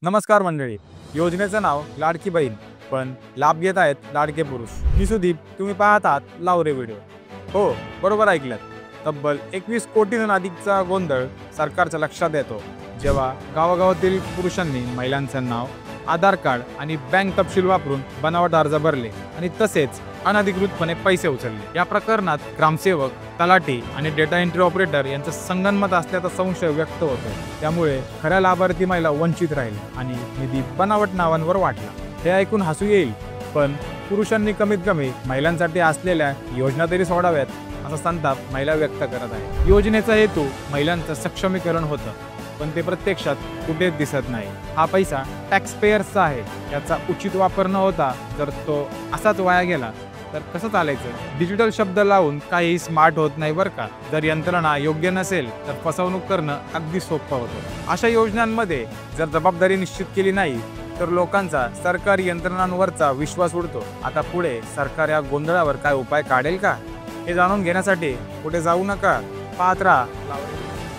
नमस्कार मंडळी. योजनेचं नाव लाडकी बहीण, पण लाभ घेत आहेत लाडके पुरुष. मी सुदीप, तुम्ही पाहत आहात लावरे व्हिडिओ. हो, बरोबर ऐकलं. तब्बल 21 कोटींहून अधिकचा गोंधळ सरकारच्या लक्षात येतो जेव्हा गावागावातील पुरुषांनी महिलांचं नाव, आधार कार्ड आणि बँक तपशील वापरून बनावट अर्ज भरले आणि तसेच अनधिकृतपणे पैसे उचलले. या प्रकरणात ग्रामसेवक, तलाठी आणि डेटा एंट्री ऑपरेटर यांचं संगनमत असल्याचा संशय व्यक्त होतो. त्यामुळे खऱ्या लाभार्थी महिला वंचित राहील आणि निधी बनावट नावांवर वाटला. हे ऐकून हसू येईल, पण पुरुषांनी कमीत कमी महिलांसाठी असलेल्या योजना तरी सोडाव्यात, असा संताप महिला व्यक्त करत आहे. योजनेचा हेतू महिलांचं सक्षमीकरण होतं, पण ते प्रत्यक्षात कुठेच दिसत नाही. हा पैसा टॅक्स पेयर्सचा आहे. याचा उचित वापर न होता जर तो असाच वाया गेला तर कसं चालायचं? डिजिटल शब्द लावून काही स्मार्ट होत नाही बरं का. जर यंत्रणा योग्य नसेल तर फसवणूक करणं अगदी सोपं होतं. अशा योजनांमध्ये जर जबाबदारी निश्चित केली नाही तर लोकांचा सरकारी यंत्रणांवरचा विश्वास उडतो. आता पुढे सरकार या गोंधळावर काय उपाय काढेल का, हे जाणून घेण्यासाठी कुठे जाऊ नका. पाहत राहा.